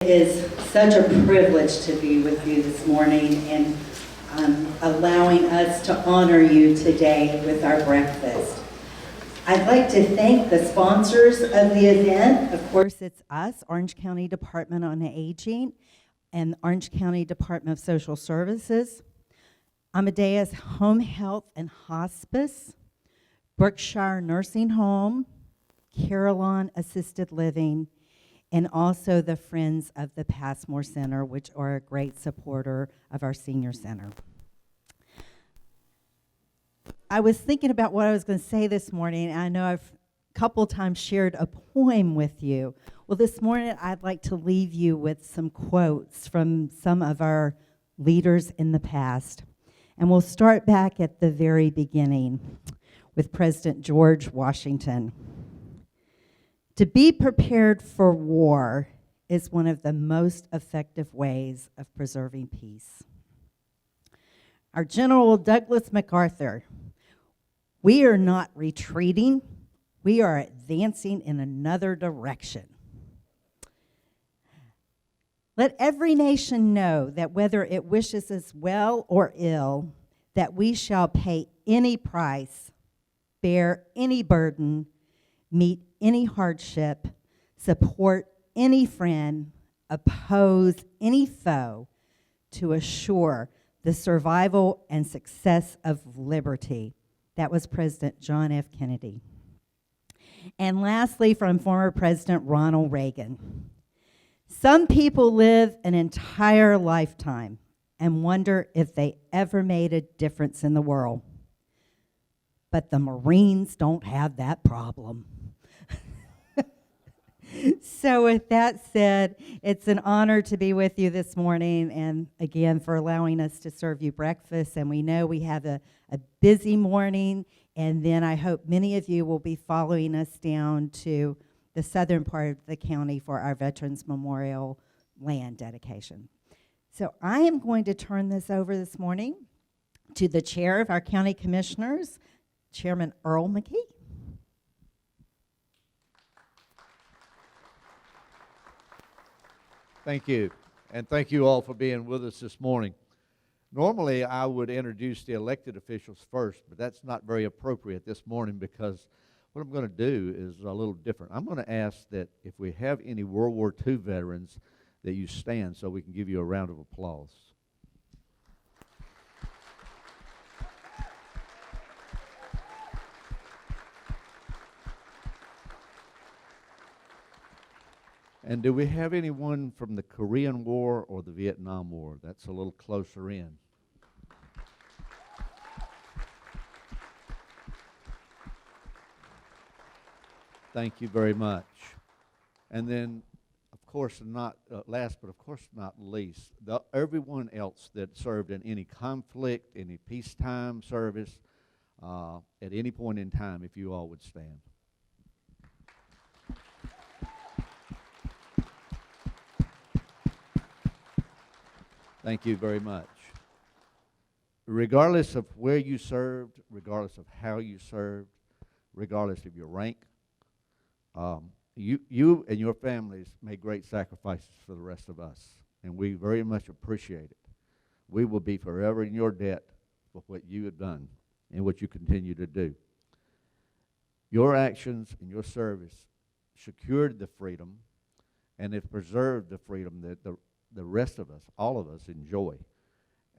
It is such a privilege to be with you this morning and allowing us to honor you today with our breakfast. I'd like to thank the sponsors of the event. Of course, it's us, Orange County Department on Aging and Orange County Department of Social Services, Amadeus Home Health and Hospice, Brookshire Nursing Home, Carillon Assisted Living, and also the Friends of the Passmore Center, which are a great supporter of our senior center. I was thinking about what I was going to say this morning, and I know I've a couple times shared a poem with you. Well, this morning I'd like to leave you with some quotes from some of our leaders in the past. And we'll start back at the very beginning with President George Washington. To be prepared for war is one of the most effective ways of preserving peace. Our General Douglas MacArthur, we are not retreating, we are advancing in another direction. Let every nation know that whether it wishes us well or ill, that we shall pay any price, bear any burden, meet any hardship, support any friend, oppose any foe to assure the survival and success of liberty. That was President John F. Kennedy. And lastly, from former President Ronald Reagan. Some people live an entire lifetime and wonder if they ever made a difference in the world. But the Marines don't have that problem. So with that said, it's an honor to be with you this morning, and again for allowing us to serve you breakfast. And we know we have a busy morning, and then I hope many of you will be following us down to the southern part of the county for our Veterans Memorial land dedication. So I am going to turn this over this morning to the chair of our county commissioners, Chairman Earl McKee. Thank you, and thank you all for being with us this morning. Normally, I would introduce the elected officials first, but that's not very appropriate this morning because what I'm going to do is a little different. I'm going to ask that if we have any World War II veterans, that you stand so we can give you a round of applause. And do we have anyone from the Korean War or the Vietnam War? That's a little closer in. Thank you very much. And then, of course, not last, but of course not least, everyone else that served in any conflict, any peacetime service, at any point in time, if you all would stand. Thank you very much. Regardless of where you served, regardless of how you served, regardless of your rank, you and your families made great sacrifices for the rest of us, and we very much appreciate it. We will be forever in your debt for what you have done and what you continue to do. Your actions and your service secured the freedom and have preserved the freedom that the rest of us, all of us, enjoy.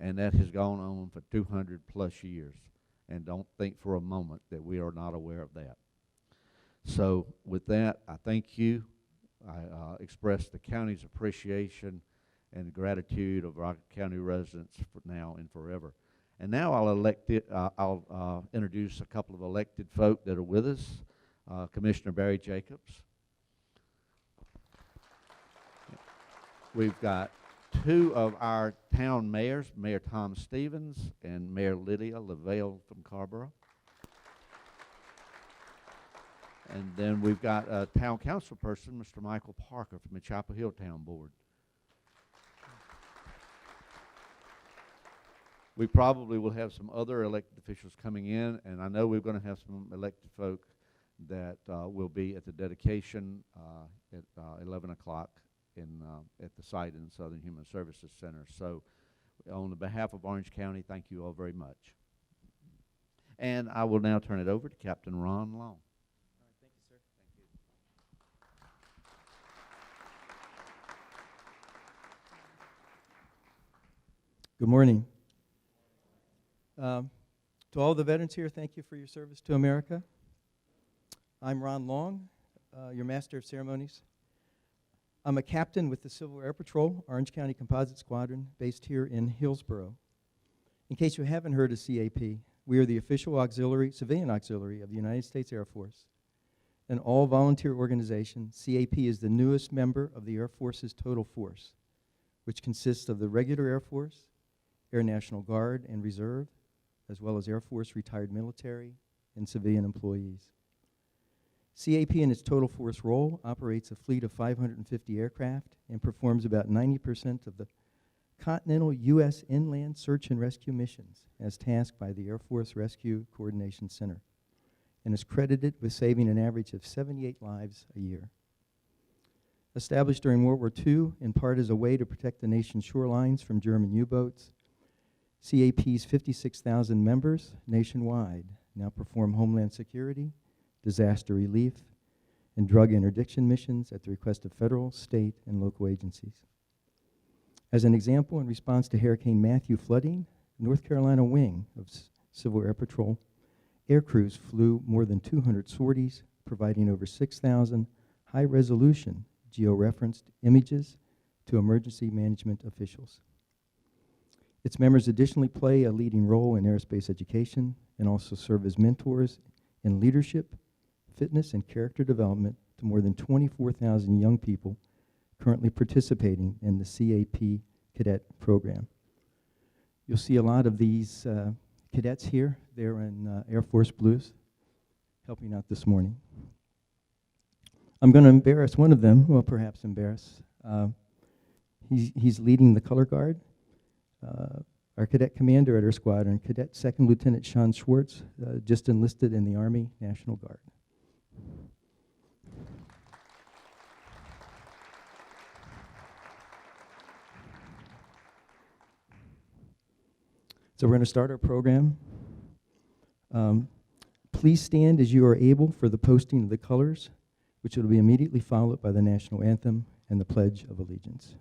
And that has gone on for 200 plus years. And don't think for a moment that we are not aware of that. So with that, I thank you. I express the county's appreciation and gratitude of our county residents for now and forever. And now I'll introduce a couple of elected folk that are with us. Commissioner Barry Jacobs. We've got two of our town mayors, Mayor Tom Stevens and Mayor Lydia LaVale from Carrboro. And then we've got a town council person, Mr. Michael Parker from the Chapel Hill Town Board. We probably will have some other elected officials coming in, and I know we're going to have some elected folk that will be at the dedication at 11 o'clock at the site in the Southern Human Services Center. So on the behalf of Orange County, thank you all very much. And I will now turn it over to Captain Ron Long. Thank you, sir. Good morning. To all the veterans here, thank you for your service to America. I'm Ron Long, your Master of Ceremonies. I'm a captain with the Civil Air Patrol, Orange County Composite Squadron, based here in Hillsborough. In case you haven't heard of CAP, we are the official civilian auxiliary of the United States Air Force. An all-volunteer organization, CAP is the newest member of the Air Force's total force, which consists of the regular Air Force, Air National Guard and Reserve, as well as Air Force retired military and civilian employees. CAP in its total force role operates a fleet of 550 aircraft and performs about 90% of the continental U.S. inland search and rescue missions as tasked by the Air Force Rescue Coordination Center, and is credited with saving an average of 78 lives a year. Established during World War II, in part as a way to protect the nation's shorelines from German U-boats, CAP's 56,000 members nationwide now perform homeland security, disaster relief, and drug interdiction missions at the request of federal, state, and local agencies. As an example, in response to Hurricane Matthew flooding, North Carolina wing of Civil Air Patrol air crews flew more than 200 sorties, providing over 6,000 high-resolution georeferenced images to emergency management officials. Its members additionally play a leading role in aerospace education and also serve as mentors in leadership, fitness, and character development to more than 24,000 young people currently participating in the CAP cadet program. You'll see a lot of these cadets here. They're in Air Force Blues, helping out this morning. I'm going to embarrass one of them, well, perhaps embarrass. He's leading the color guard. Our cadet commander at our squadron, Cadet Second Lieutenant Sean Schwartz, just enlisted in the Army National Guard. So we're going to start our program. Please stand as you are able for the posting of the colors, which will be immediately followed by the national anthem and the Pledge of Allegiance.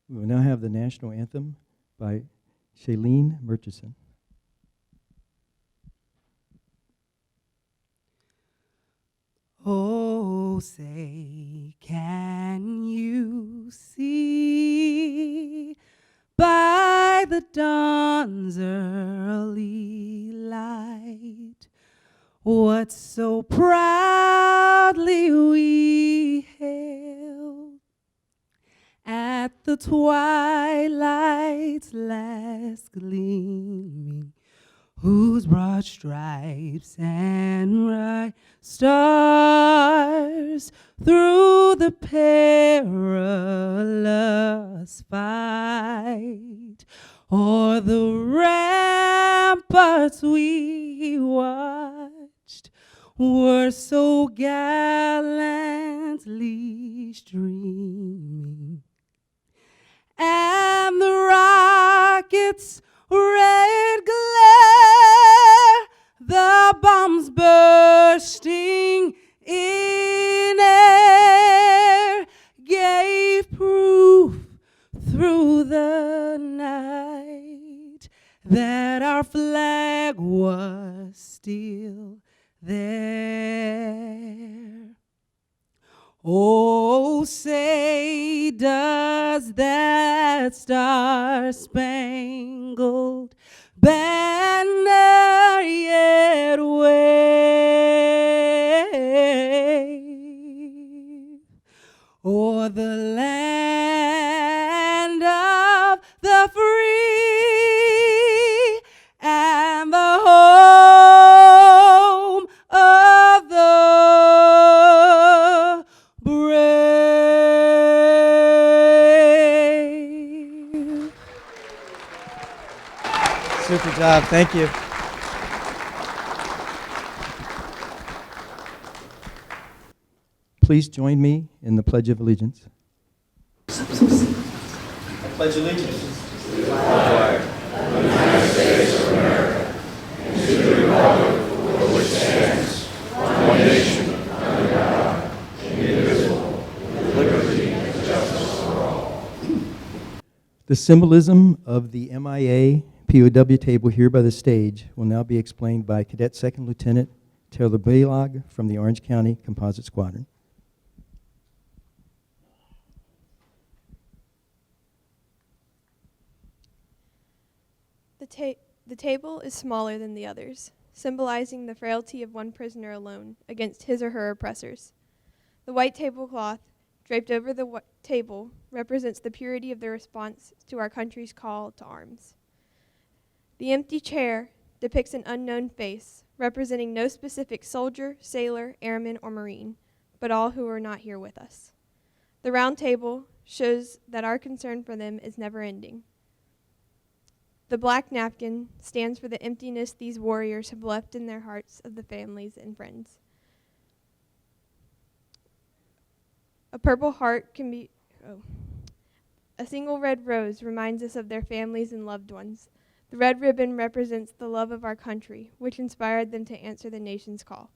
We will now have the national anthem by Shailene Murchison. Oh, say, can you see by the dawn's early light what so proudly we hailed at the twilight's last gleaming? whose broad stripes and bright stars through the perilous fight o'er the ramparts we watched were so gallantly streaming, and the rockets' red glare, the bombs bursting in air, gave proof through the night that our flag was still there. Oh, say does that star-spangled banner yet wave o'er the land of the free and the home of the brave. Super job. Thank you. Please join me in the Pledge of Allegiance. I pledge allegiance. The symbolism of the MIA POW table here by the stage will now be explained by Cadet Second Lieutenant Taylor Balog from the Orange County Composite Squadron. The table is smaller than the others, symbolizing the frailty of one prisoner alone against his or her oppressors. The white tablecloth draped over the table represents the purity of the response to our country's call to arms. The empty chair depicts an unknown face, representing no specific soldier, sailor, airman, or Marine, but all who are not here with us. The round table shows that our concern for them is never ending. The black napkin stands for the emptiness these warriors have left in their hearts of the families and friends. A purple heart can be, a single red rose reminds us of their families and loved ones. The red ribbon represents the love of our country, which inspired them to answer the nation's call.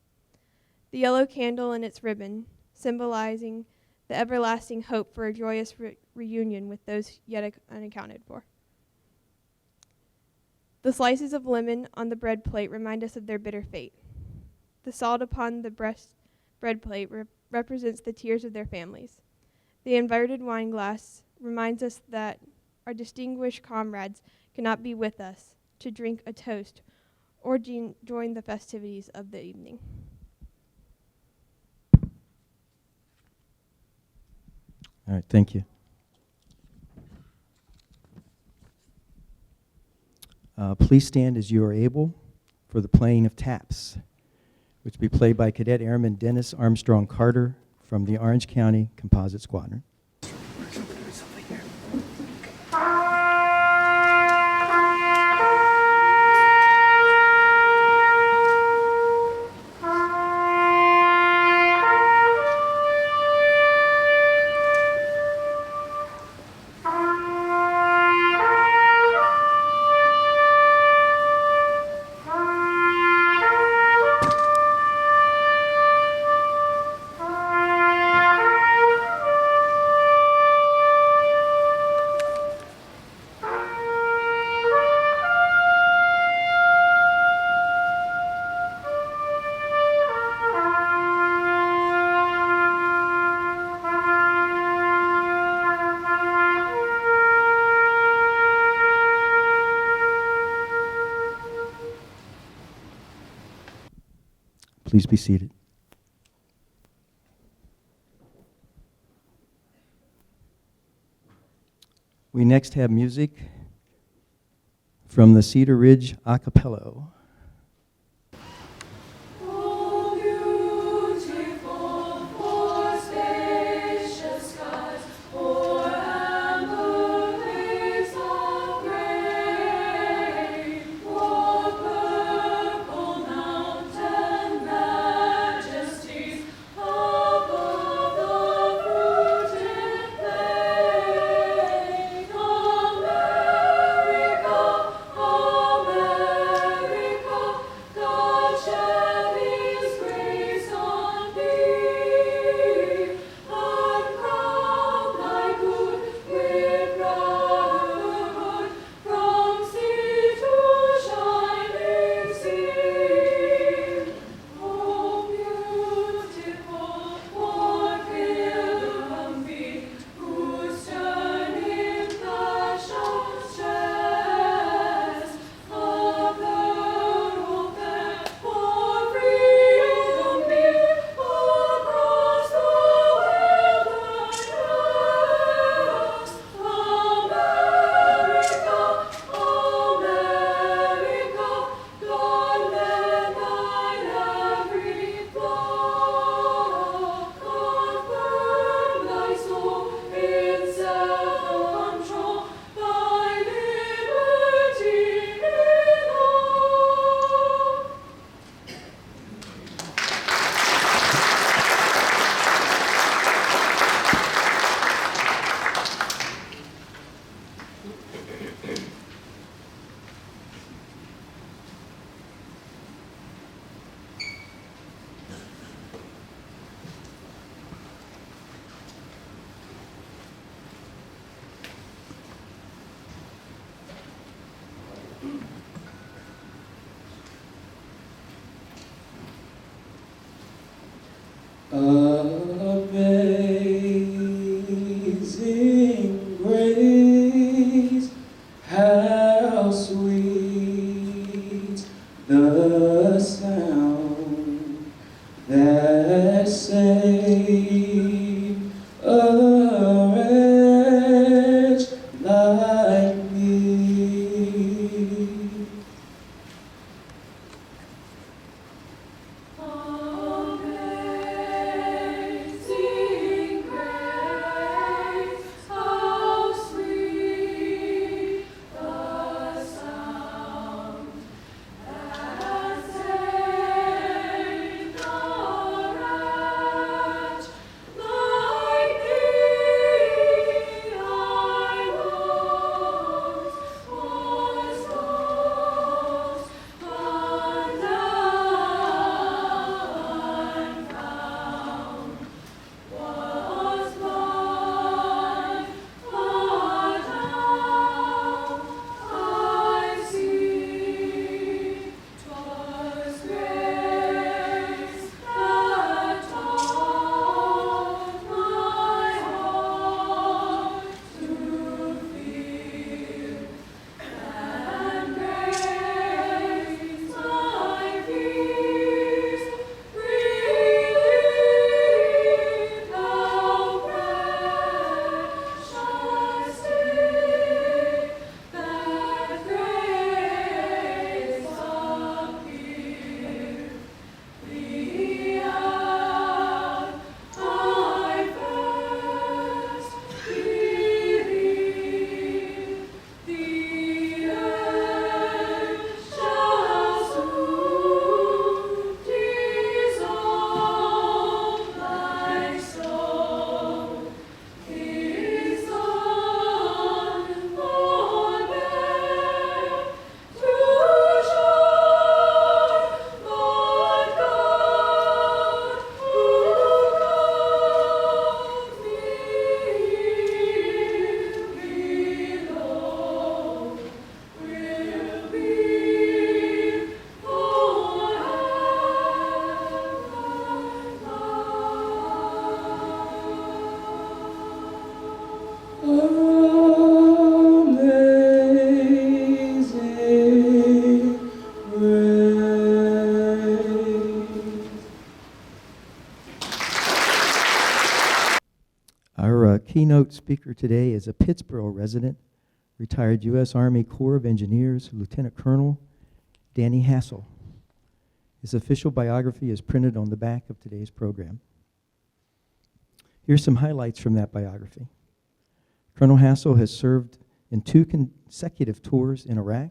The yellow candle and its ribbon, symbolizing the everlasting hope for a joyous reunion with those yet unaccounted for. The slices of lemon on the bread plate remind us of their bitter fate. The salt upon the bread plate represents the tears of their families. The inverted wine glass reminds us that our distinguished comrades cannot be with us to drink a toast or join the festivities of the evening. All right, thank you. Please stand as you are able for the playing of taps, which will be played by Cadet Airman Dennis Armstrong Carter from the Orange County Composite Squadron. Please be seated. We next have music from the Cedar Ridge a cappella. Amazing grace, how sweet the sound that saved a wretch like me. Amazing grace, how sweet the sound that saved a wretch like me. I was lost, but now I'm found. Was blind, but now I see. 'Twas grace that taught my heart to feel, and grace my fears relieved. How precious did that grace appear, the hour I first believed. The earth shall soon dissolve, thy soul is unborn to shore, Lord God, who calls me below, will be Amazing grace. Our keynote speaker today is a Pittsboro resident, retired U.S. Army Corps of Engineers, Lieutenant Colonel Danny Hassel. His official biography is printed on the back of today's program. Here's some highlights from that biography. Colonel Hassel has served in 2 consecutive tours in Iraq.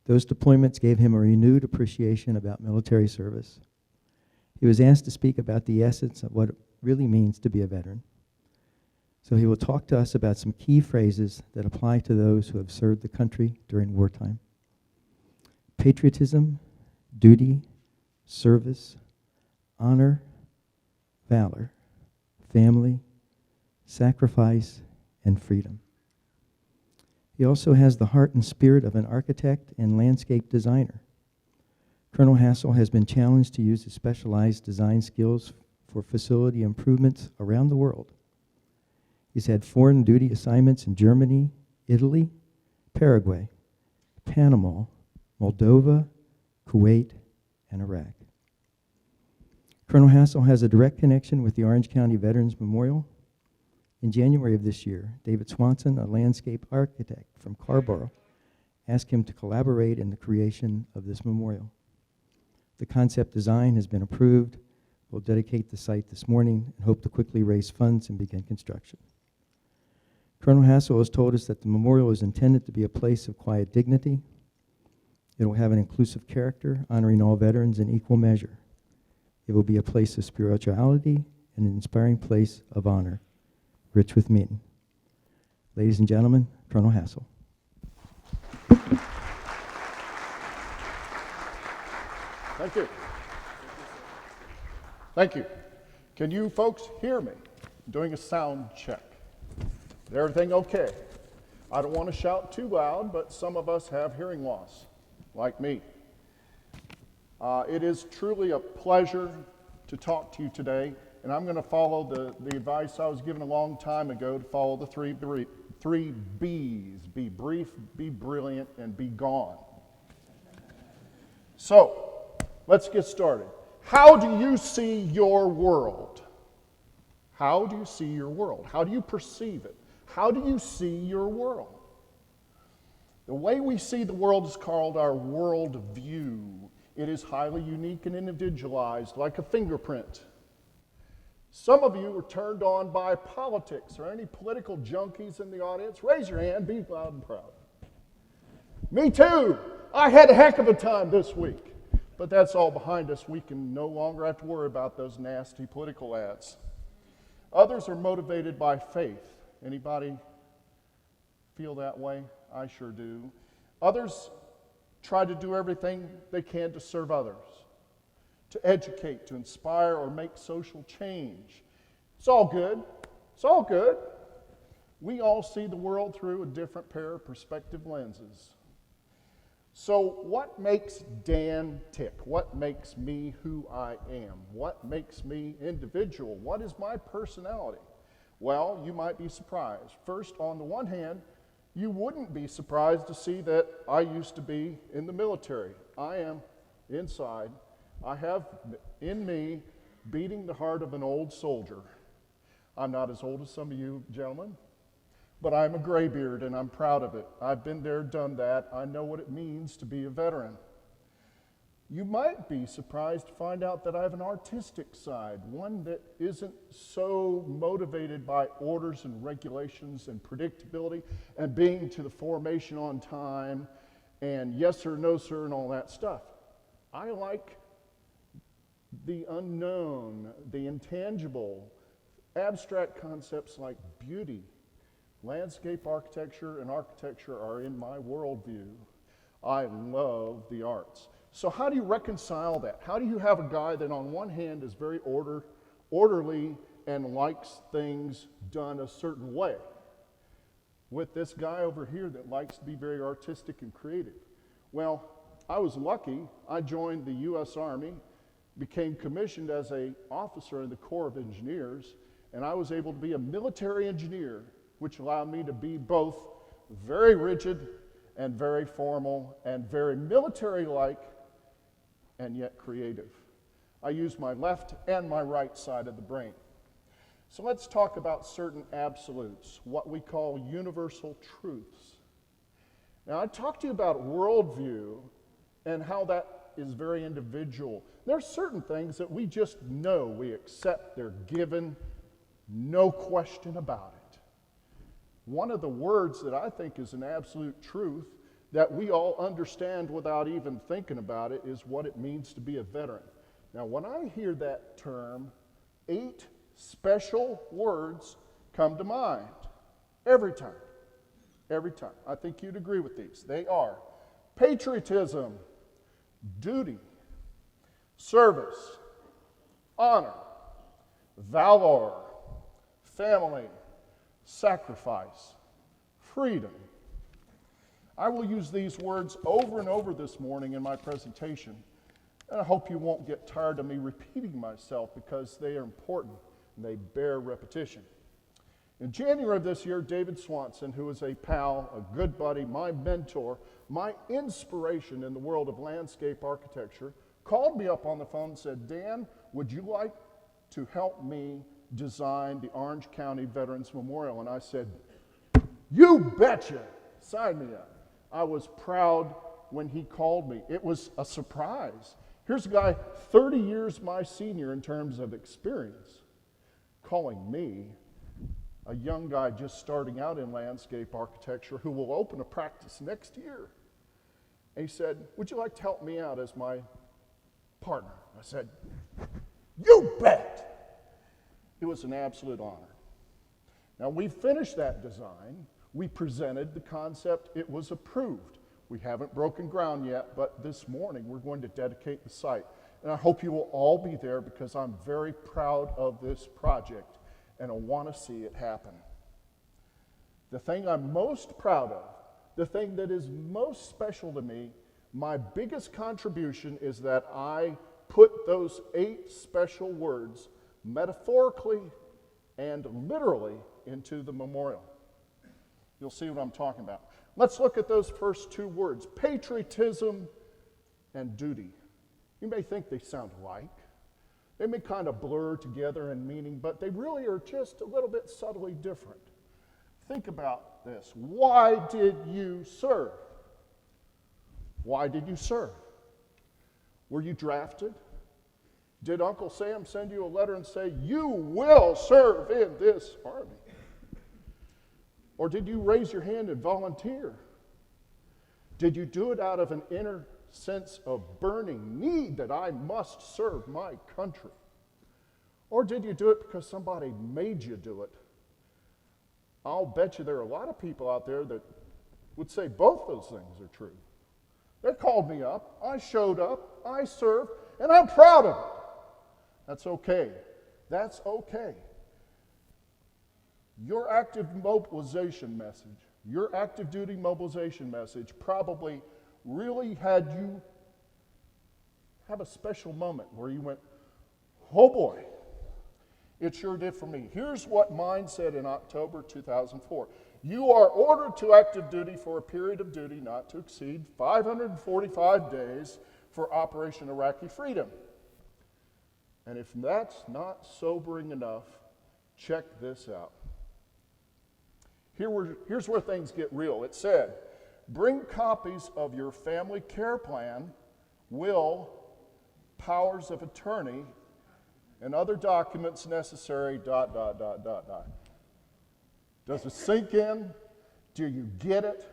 Those deployments gave him a renewed appreciation about military service. He was asked to speak about the essence of what it really means to be a veteran. So he will talk to us about some key phrases that apply to those who have served the country during wartime. Patriotism, duty, service, honor, valor, family, sacrifice, and freedom. He also has the heart and spirit of an architect and landscape designer. Colonel Hassel has been challenged to use his specialized design skills for facility improvements around the world. He's had foreign duty assignments in Germany, Italy, Paraguay, Panama, Moldova, Kuwait, and Iraq. Colonel Hassel has a direct connection with the Orange County Veterans Memorial. In January of this year, David Swanson, a landscape architect from Carborough, asked him to collaborate in the creation of this memorial. The concept design has been approved. We'll dedicate the site this morning and hope to quickly raise funds and begin construction. Colonel Hassel has told us that the memorial is intended to be a place of quiet dignity. It will have an inclusive character, honoring all veterans in equal measure. It will be a place of spirituality and an inspiring place of honor, rich with meaning. Ladies and gentlemen, Colonel Hassel. Thank you. Thank you. Can you folks hear me? I'm doing a sound check. Is everything okay? I don't want to shout too loud, but some of us have hearing loss, like me. It is truly a pleasure to talk to you today, and I'm going to follow the advice I was given a long time ago to follow the three B's. Be brief, be brilliant, and be gone. So, let's get started. How do you see your world? How do you see your world? How do you perceive it? How do you see your world? The way we see the world is called our world view. It is highly unique and individualized, like a fingerprint. Some of you are turned on by politics. Are any political junkies in the audience? Raise your hand, be loud and proud. Me too. I had a heck of a time this week. But that's all behind us. We can no longer have to worry about those nasty political ads. Others are motivated by faith. Anybody feel that way? I sure do. Others try to do everything they can to serve others, to educate, to inspire, or make social change. It's all good. It's all good. We all see the world through a different pair of perspective lenses. So what makes Dan tick? What makes me who I am? What makes me individual? What is my personality? Well, you might be surprised. First, on the one hand, you wouldn't be surprised to see that I used to be in the military. I am inside. I have in me beating the heart of an old soldier. I'm not as old as some of you gentlemen, but I'm a graybeard and I'm proud of it. I've been there, done that. I know what it means to be a veteran. You might be surprised to find out that I have an artistic side, one that isn't so motivated by orders and regulations and predictability and being to the formation on time and yes sir, no sir, and all that stuff. I like the unknown, the intangible, abstract concepts like beauty. Landscape architecture and architecture are in my worldview. I love the arts. So how do you reconcile that? How do you have a guy that on one hand is very orderly and likes things done a certain way, with this guy over here that likes to be very artistic and creative? Well, I was lucky. I joined the U.S. Army, became commissioned as an officer in the Corps of Engineers, and I was able to be a military engineer, which allowed me to be both very rigid and very formal and very military-like and yet creative. I use my left and my right side of the brain. So let's talk about certain absolutes, what we call universal truths. Now, I talked to you about worldview and how that is very individual. There are certain things that we just know, we accept, they're given, no question about it. One of the words that I think is an absolute truth that we all understand without even thinking about it is what it means to be a veteran. Now, when I hear that term, 8 special words come to mind every time. Every time. I think you'd agree with these. They are patriotism, duty, service, honor, valor, family, sacrifice, freedom. I will use these words over and over this morning in my presentation, and I hope you won't get tired of me repeating myself because they are important and they bear repetition. In January of this year, David Swanson, who is a pal, a good buddy, my mentor, my inspiration in the world of landscape architecture, called me up on the phone and said, Dan, would you like to help me design the Orange County Veterans Memorial? And I said, you betcha, sign me up. I was proud when he called me. It was a surprise. Here's a guy 30 years my senior in terms of experience, calling me, a young guy just starting out in landscape architecture who will open a practice next year. And he said, would you like to help me out as my partner? I said, you bet. It was an absolute honor. Now, we finished that design. We presented the concept. It was approved. We haven't broken ground yet, but this morning we're going to dedicate the site. And I hope you will all be there because I'm very proud of this project and I want to see it happen. The thing I'm most proud of, the thing that is most special to me, my biggest contribution is that I put those 8 special words metaphorically and literally into the memorial. You'll see what I'm talking about. Let's look at those first 2 words, patriotism and duty. You may think they sound alike. They may kind of blur together in meaning, but they really are just a little bit subtly different. Think about this. Why did you serve? Why did you serve? Were you drafted? Did Uncle Sam send you a letter and say, you will serve in this army? Or did you raise your hand and volunteer? Did you do it out of an inner sense of burning need that I must serve my country? Or did you do it because somebody made you do it? I'll bet you there are a lot of people out there that would say both those things are true. They called me up, I showed up, I served, and I'm proud of it. That's okay. That's okay. Your active mobilization message, your active duty mobilization message probably really had you have a special moment where you went, oh boy, it sure did for me. Here's what mine said in October 2004. You are ordered to active duty for a period of duty not to exceed 545 days for Operation Iraqi Freedom. And if that's not sobering enough, check this out. Here's where things get real. It said, bring copies of your family care plan, will, powers of attorney, and other documents necessary, ... Does it sink in? Do you get it?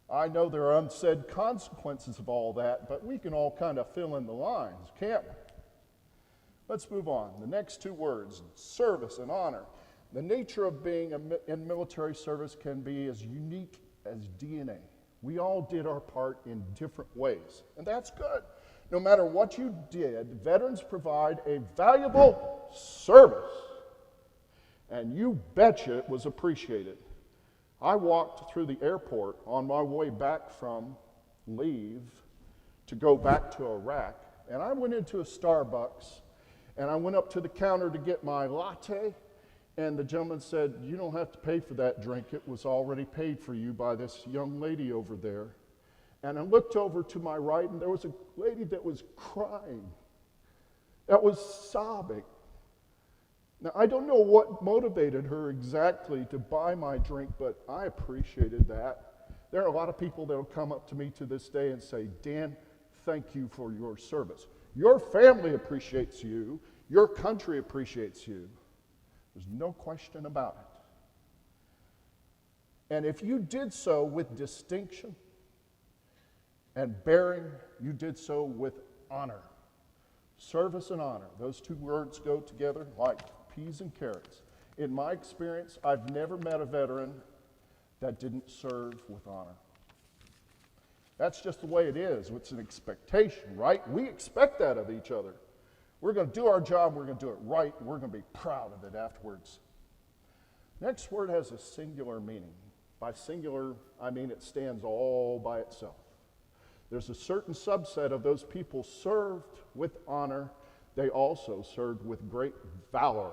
I know there are unsaid consequences of all that, but we can all kind of fill in the lines, can't we? Let's move on. The next 2 words, service and honor. The nature of being in military service can be as unique as DNA. We all did our part in different ways, and that's good. No matter what you did, veterans provide a valuable service, and you betcha it was appreciated. I walked through the airport on my way back from leave to go back to Iraq, and I went into a Starbucks, and I went up to the counter to get my latte, and the gentleman said, you don't have to pay for that drink. It was already paid for you by this young lady over there. And I looked over to my right, and there was a lady that was crying, that was sobbing. Now, I don't know what motivated her exactly to buy my drink, but I appreciated that. There are a lot of people that will come up to me to this day and say, Dan, thank you for your service. Your family appreciates you. Your country appreciates you. There's no question about it. And if you did so with distinction and bearing, you did so with honor. Service and honor, those two words go together like peas and carrots. In my experience, I've never met a veteran that didn't serve with honor. That's just the way it is. It's an expectation, right? We expect that of each other. We're going to do our job, we're going to do it right, and we're going to be proud of it afterwards. Next word has a singular meaning. By singular, I mean it stands all by itself. There's a certain subset of those people served with honor. They also served with great valor.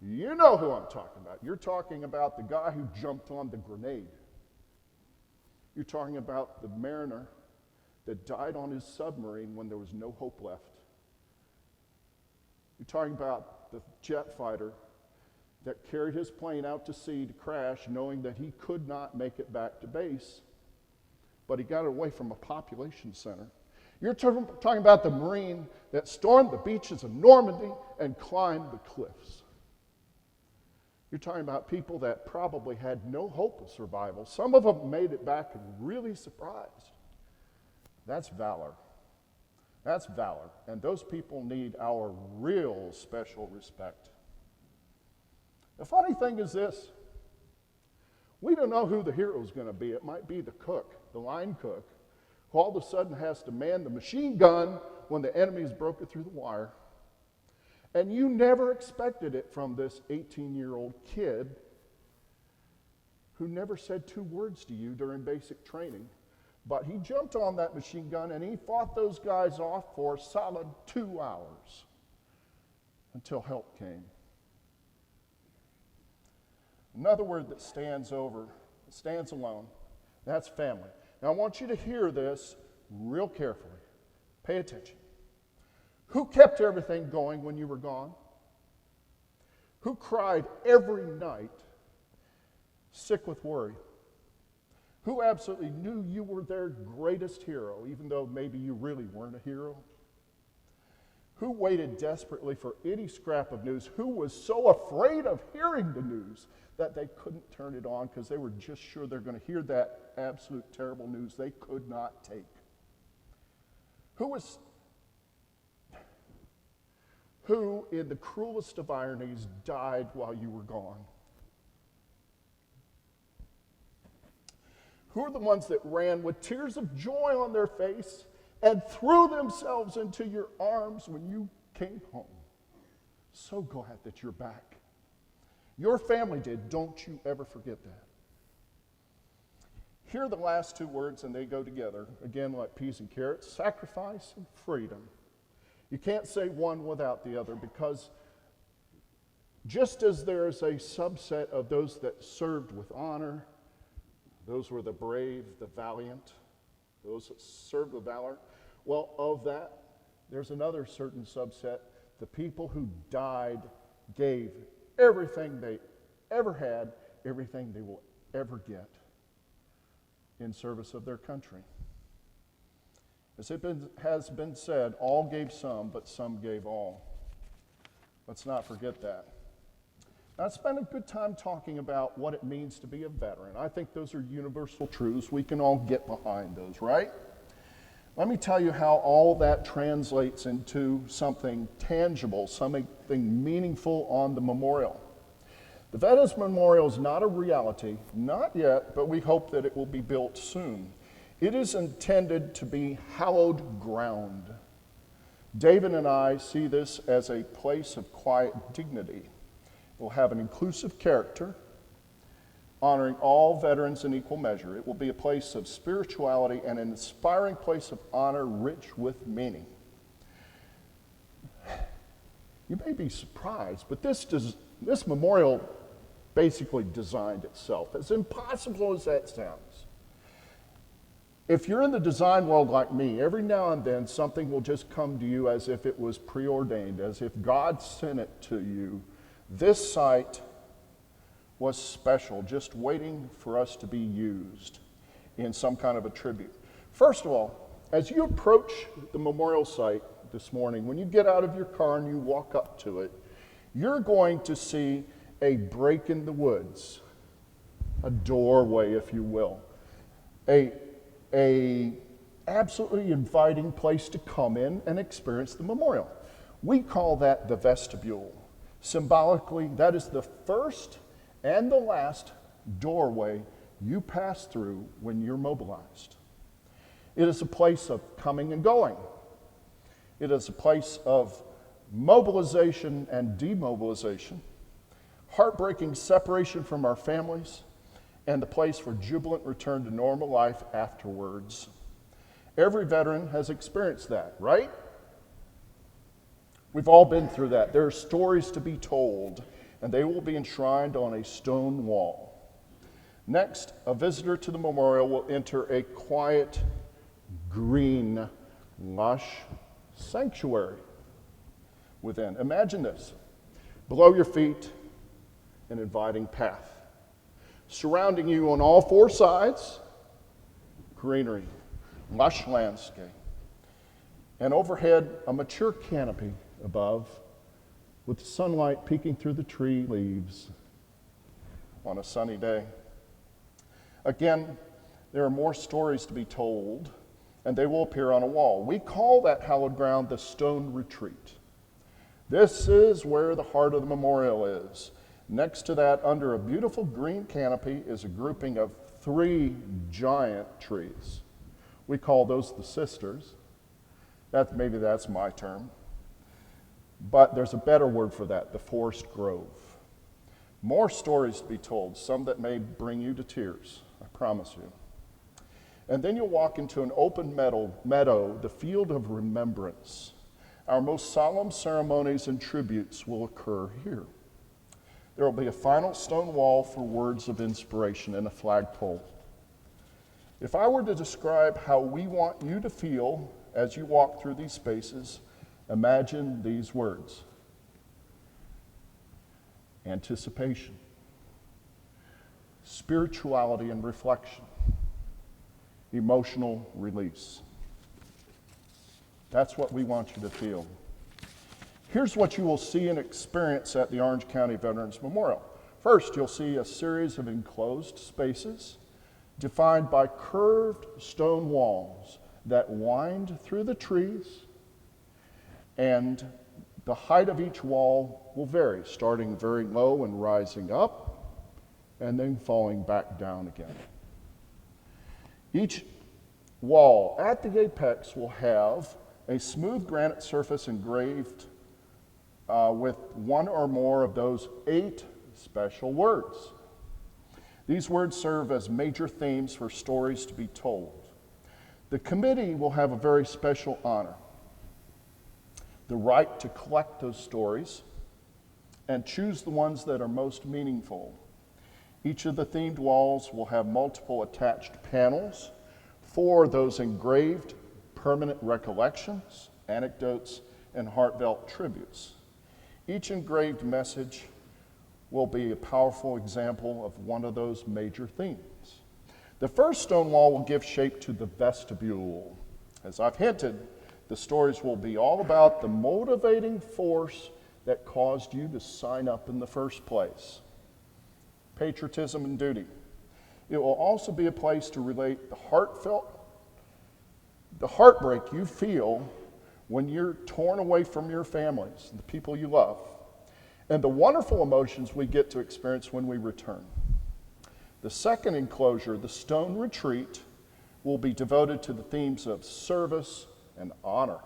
You know who I'm talking about. You're talking about the guy who jumped on the grenade. You're talking about the mariner that died on his submarine when there was no hope left. You're talking about the jet fighter that carried his plane out to sea to crash, knowing that he could not make it back to base, but he got away from a population center. You're talking about the Marine that stormed the beaches of Normandy and climbed the cliffs. You're talking about people that probably had no hope of survival. Some of them made it back and really surprised. That's valor. That's valor. And those people need our real special respect. The funny thing is this. We don't know who the hero is going to be. It might be the cook, the line cook, who all of a sudden has to man the machine gun when the enemy's broken through the wire. And you never expected it from this 18-year-old kid who never said two words to you during basic training. But he jumped on that machine gun and he fought those guys off for a solid 2 hours until help came. Another word that stands alone, that's family. Now I want you to hear this real carefully. Pay attention. Who kept everything going when you were gone? Who cried every night, sick with worry? Who absolutely knew you were their greatest hero, even though maybe you really weren't a hero? Who waited desperately for any scrap of news? Who was so afraid of hearing the news that they couldn't turn it on because they were just sure they're going to hear that absolute terrible news they could not take? Who, in the cruelest of ironies, died while you were gone? Who are the ones that ran with tears of joy on their face and threw themselves into your arms when you came home? So glad that you're back. Your family did. Don't you ever forget that. Here are the last two words, and they go together, again, like peas and carrots: sacrifice and freedom. You can't say one without the other, because just as there is a subset of those that served with honor, those were the brave, the valiant, those that served with valor. Well, of that, there's another certain subset, the people who died, gave everything they ever had, everything they will ever get in service of their country. As it has been said, all gave some, but some gave all. Let's not forget that. Now, I spent a good time talking about what it means to be a veteran. I think those are universal truths. We can all get behind those, right? Let me tell you how all that translates into something tangible, something meaningful on the memorial. The Veterans Memorial is not a reality, not yet, but we hope that it will be built soon. It is intended to be hallowed ground. David and I see this as a place of quiet dignity. It will have an inclusive character, honoring all veterans in equal measure. It will be a place of spirituality and an inspiring place of honor rich with meaning. You may be surprised, but this memorial basically designed itself, as impossible as that sounds. If you're in the design world like me, every now and then something will just come to you as if it was preordained, as if God sent it to you This site was special, just waiting for us to be used in some kind of a tribute. First of all, as you approach the memorial site this morning, when you get out of your car and you walk up to it, you're going to see a break in the woods, a doorway, if you will, a absolutely inviting place to come in and experience the memorial. We call that the vestibule. Symbolically, that is the first and the last doorway you pass through when you're mobilized. It is a place of coming and going. It is a place of mobilization and demobilization, heartbreaking separation from our families, and the place for jubilant return to normal life afterwards. Every veteran has experienced that, right? We've all been through that. There are stories to be told, and they will be enshrined on a stone wall. Next, a visitor to the memorial will enter a quiet, green, lush sanctuary within. Imagine this. Below your feet, an inviting path. Surrounding you on all four sides, greenery, lush landscape. And overhead, a mature canopy above with the sunlight peeking through the tree leaves on a sunny day. Again, there are more stories to be told, and they will appear on a wall. We call that hallowed ground the Stone Retreat. This is where the heart of the memorial is. Next to that, under a beautiful green canopy, is a grouping of 3 giant trees. We call those the sisters. Maybe that's my term. But there's a better word for that, the forest grove. More stories to be told, some that may bring you to tears, I promise you. And then you'll walk into an open meadow, the field of remembrance. Our most solemn ceremonies and tributes will occur here. There will be a final stone wall for words of inspiration and a flagpole. If I were to describe how we want you to feel as you walk through these spaces, imagine these words: anticipation, spirituality and reflection, emotional release. That's what we want you to feel. Here's what you will see and experience at the Orange County Veterans Memorial. First, you'll see a series of enclosed spaces defined by curved stone walls that wind through the trees, and the height of each wall will vary, starting very low and rising up, and then falling back down again. Each wall at the apex will have a smooth granite surface engraved with one or more of those 8 special words. These words serve as major themes for stories to be told. The committee will have a very special honor: the right to collect those stories and choose the ones that are most meaningful. Each of the themed walls will have multiple attached panels for those engraved permanent recollections, anecdotes, and heartfelt tributes. Each engraved message will be a powerful example of one of those major themes. The first stone wall will give shape to the vestibule. As I've hinted, the stories will be all about the motivating force that caused you to sign up in the first place: patriotism and duty. It will also be a place to relate the heartbreak you feel when you're torn away from your families, the people you love, and the wonderful emotions we get to experience when we return. The second enclosure, the Stone Retreat, will be devoted to the themes of service and honor,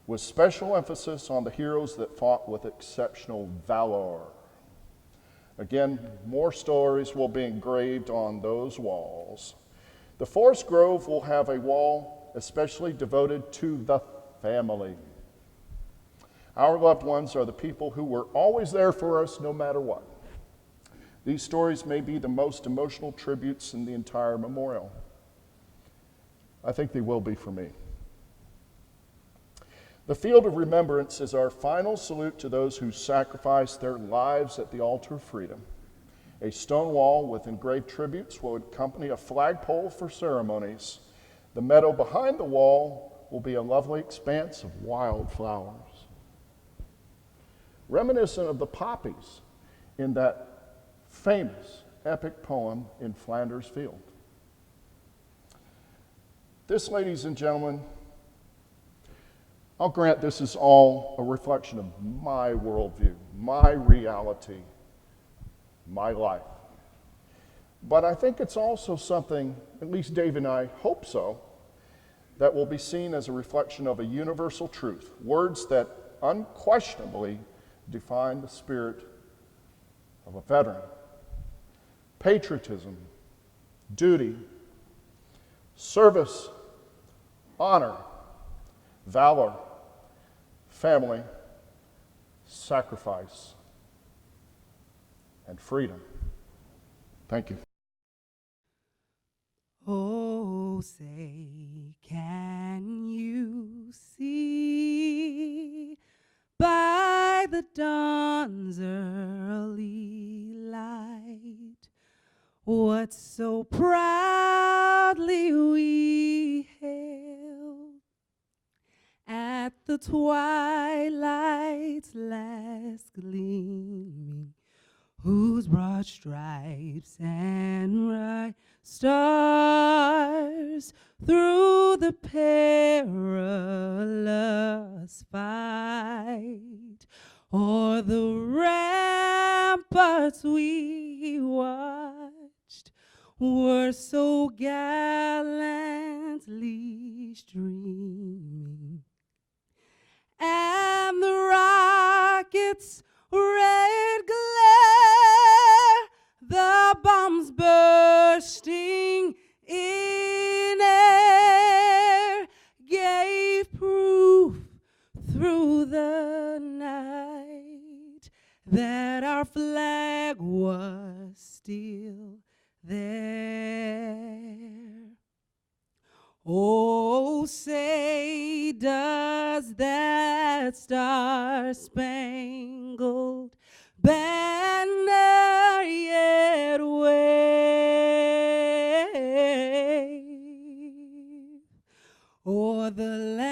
with special emphasis on the heroes that fought with exceptional valor. Again, more stories will be engraved on those walls. The Forest Grove will have a wall especially devoted to the family. Our loved ones are the people who were always there for us no matter what. These stories may be the most emotional tributes in the entire memorial. I think they will be for me. The field of remembrance is our final salute to those who sacrificed their lives at the altar of freedom. A stone wall with engraved tributes will accompany a flagpole for ceremonies. The meadow behind the wall will be a lovely expanse of wildflowers, reminiscent of the poppies in that famous epic poem in Flanders Field. This, ladies and gentlemen, I'll grant this is all a reflection of my worldview, my reality, my life. But I think it's also something, at least Dave and I hope so, that will be seen as a reflection of a universal truth, words that unquestionably define the spirit of a veteran. Patriotism, duty, service, honor, valor, family, sacrifice, and freedom. Thank you. Oh, say, can you see by the dawn's early light what so proudly we hailed at the twilight's last gleaming, whose broad stripes and bright stars through the perilous fight o'er the ramparts we watched were so gallantly streaming, and the rockets' red glare, the bombs bursting in air, gave proof through the night that our flag was still there. Oh, say, does that star-spangled banner yet wave o'er the land